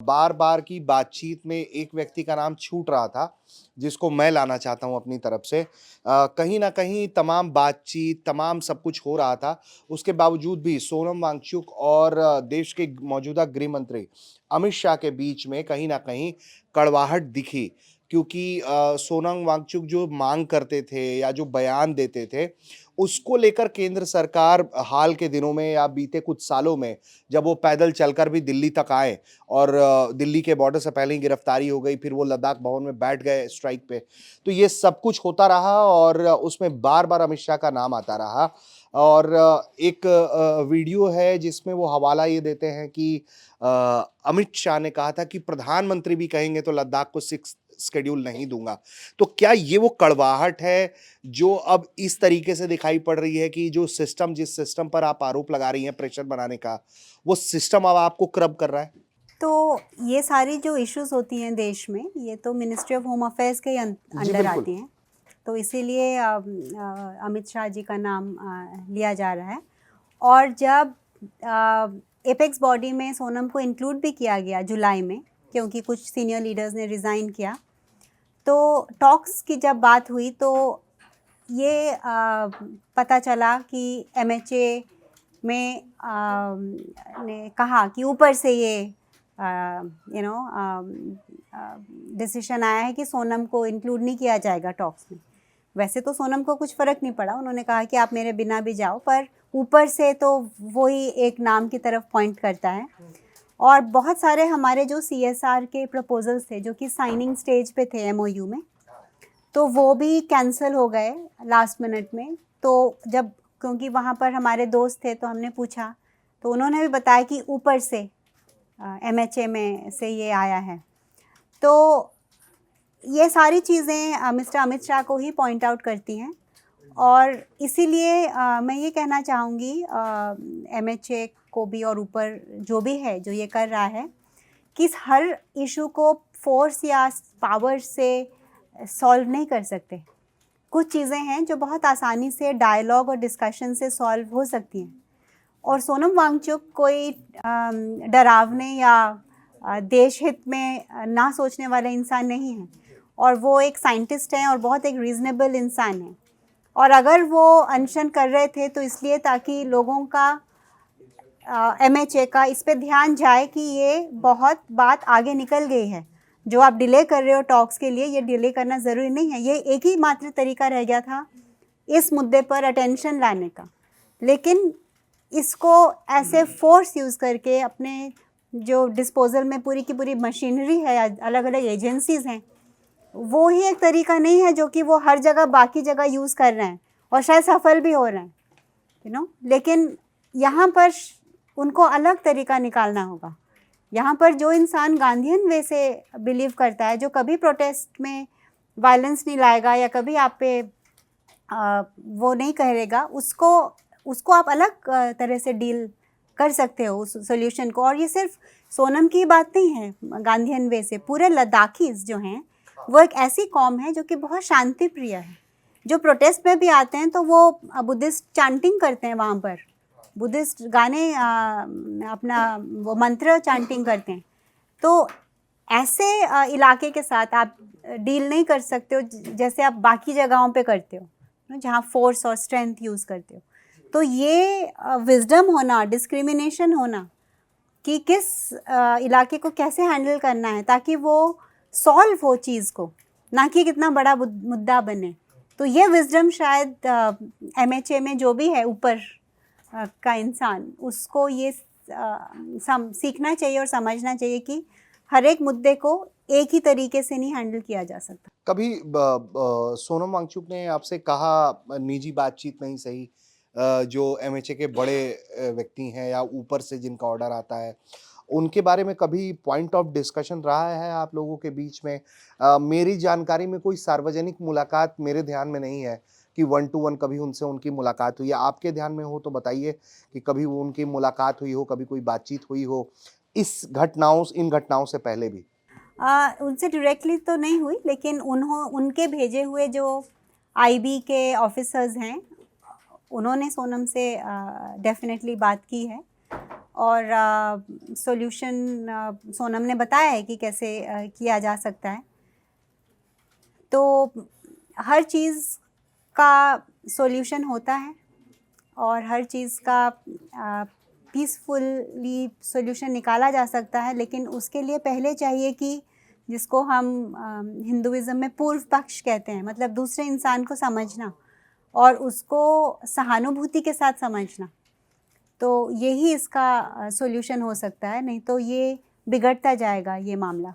बार बार की बातचीत में एक व्यक्ति का नाम छूट रहा था, जिसको मैं लाना चाहता हूं अपनी तरफ से। कहीं ना कहीं तमाम बातचीत, तमाम सब कुछ हो रहा था, उसके बावजूद भी सोनम वांगचुक और देश के मौजूदा गृह मंत्री अमित शाह के बीच में कहीं ना कहीं कड़वाहट दिखी। क्योंकि सोनम वांगचुक जो मांग करते थे या जो बयान देते थे, उसको लेकर केंद्र सरकार हाल के दिनों में या बीते कुछ सालों में, जब वो पैदल चलकर भी दिल्ली तक आए और दिल्ली के बॉर्डर से पहले ही गिरफ्तारी हो गई, फिर वो लद्दाख भवन में बैठ गए स्ट्राइक पे। तो ये सब कुछ होता रहा और उसमें बार-बार अमित शाह का नाम आता रहा। और एक वीडियो है जिसमें वो हवाला ये देते हैं कि अ, अमित शाह ने कहा था कि प्रधानमंत्री भी कहेंगे तो लद्दाख को 6th शेड्यूल नहीं दूँगा। तो क्या ये वो कड़वाहट है जो अब इस तरीके से दिखाई पड़ रही है कि जो सिस्टम, जिस सिस्टम पर आप आरोप लगा रही हैं प्रेशर बनाने का, वो सिस्टम अब आपको करप्ट कर रहा है? तो ये सारी जो इश्यूज होती हैं देश में, ये तो मिनिस्ट्री ऑफ होम अफेयर्स के जी, अंडर बिल्कुल। आती हैं। तो इसीलिए अमित शाह जी का नाम लिया जा रहा है। और जब एपेक्स बॉडी में सोनम को इंक्लूड भी किया गया जुलाई में, क्योंकि कुछ सीनियर लीडर्स ने रिज़ाइन किया, तो टॉक्स की जब बात हुई तो ये पता चला कि एमएचए में ने कहा कि ऊपर से ये डिसीजन आया है कि सोनम को इंक्लूड नहीं किया जाएगा टॉक्स में। वैसे तो सोनम को कुछ फ़र्क नहीं पड़ा, उन्होंने कहा कि आप मेरे बिना भी जाओ, पर ऊपर से तो वही एक नाम की तरफ पॉइंट करता है। और बहुत सारे हमारे जो सीएसआर के प्रपोजल्स थे जो कि साइनिंग स्टेज पे थे एमओयू में, तो वो भी कैंसिल हो गए लास्ट मिनट में। तो जब, क्योंकि वहाँ पर हमारे दोस्त थे, तो हमने पूछा, तो उन्होंने भी बताया कि ऊपर से एमएचए में से ये आया है। तो ये सारी चीज़ें मिस्टर अमित शाह को ही पॉइंट आउट करती हैं। और इसीलिए मैं ये कहना चाहूँगी एमएचए को भी और ऊपर जो भी है जो ये कर रहा है, कि इस हर इशू को फोर्स या पावर से सॉल्व नहीं कर सकते। कुछ चीज़ें हैं जो बहुत आसानी से डायलॉग और डिस्कशन से सॉल्व हो सकती हैं। और सोनम वांगचुक कोई डरावने या देश हित में ना सोचने वाला इंसान नहीं है, और वो एक साइंटिस्ट हैं और बहुत एक रीज़नेबल इंसान है। और अगर वो अनशन कर रहे थे तो इसलिए ताकि लोगों का एमएचए का इस पे ध्यान जाए कि ये बहुत बात आगे निकल गई है। जो आप डिले कर रहे हो टॉक्स के लिए, ये डिले करना ज़रूरी नहीं है। ये एक ही मात्र तरीका रह गया था इस मुद्दे पर अटेंशन लाने का। लेकिन इसको ऐसे फोर्स यूज़ करके अपने जो डिस्पोजल में पूरी की पूरी मशीनरी है, अलग अलग एजेंसीज़ हैं, वो ही एक तरीका नहीं है जो कि वो हर जगह बाकी जगह यूज़ कर रहे हैं और शायद सफल भी हो रहे हैं, लेकिन यहाँ पर उनको अलग तरीका निकालना होगा। यहाँ पर जो इंसान गांधीयन वे से बिलीव करता है, जो कभी प्रोटेस्ट में वायलेंस नहीं लाएगा या कभी आप पे वो नहीं कहेगा, उसको आप अलग तरह से डील कर सकते हो उस सोल्यूशन को। और ये सिर्फ सोनम की बात नहीं है, गांधीयन वे से पूरे लद्दाखीज जो हैं, वो एक ऐसी कौम है जो कि बहुत शांति प्रिय है। जो प्रोटेस्ट में भी आते हैं तो वो बुद्धिस्ट चैंटिंग करते हैं, वहाँ पर बुद्धिस्ट गाने अपना वो मंत्र चैंटिंग करते हैं। तो ऐसे इलाके के साथ आप डील नहीं कर सकते हो जैसे आप बाकी जगहों पे करते हो, जहाँ फोर्स और स्ट्रेंथ यूज़ करते हो। तो ये विजडम होना, डिस्क्रिमिनेशन होना कि किस इलाके को कैसे हैंडल करना है ताकि वो सॉल्व हो चीज़ को, ना कि कितना बड़ा मुद्दा बने। तो ये विजडम शायद एमएचए में जो भी है ऊपर का इंसान, उसको ये सीखना चाहिए और समझना चाहिए कि हर एक मुद्दे को एक ही तरीके से नहीं हैंडल किया जा सकता। कभी सोनम वांगचुक ने आपसे कहा, निजी बातचीत नहीं सही, जो एमएचए के बड़े व्यक्ति हैं या ऊपर से जिनका ऑर्डर आता है, उनके बारे में कभी पॉइंट ऑफ डिस्कशन रहा है आप लोगों के बीच में? मेरी जानकारी में कोई सार्वजनिक मुलाकात मेरे ध्यान में नहीं है कि वन टू वन कभी उनसे उनकी मुलाकात हुई है। आपके ध्यान में हो तो बताइए कि कभी वो उनकी मुलाकात हुई हो, कभी कोई बातचीत हुई हो, इन घटनाओं से पहले भी? उनसे डायरेक्टली तो नहीं हुई, लेकिन उनके भेजे हुए जो आईबी के ऑफिसर्स हैं, उन्होंने सोनम से डेफिनेटली बात की है। और सॉल्यूशन सोनम ने बताया है कि कैसे किया जा सकता है। तो हर चीज़ का सॉल्यूशन होता है और हर चीज़ का पीसफुली सॉल्यूशन निकाला जा सकता है, लेकिन उसके लिए पहले चाहिए कि जिसको हम हिंदुइज़्म में पूर्व पक्ष कहते हैं, मतलब दूसरे इंसान को समझना और उसको सहानुभूति के साथ समझना, तो यही इसका सॉल्यूशन हो सकता है, नहीं तो ये बिगड़ता जाएगा ये मामला।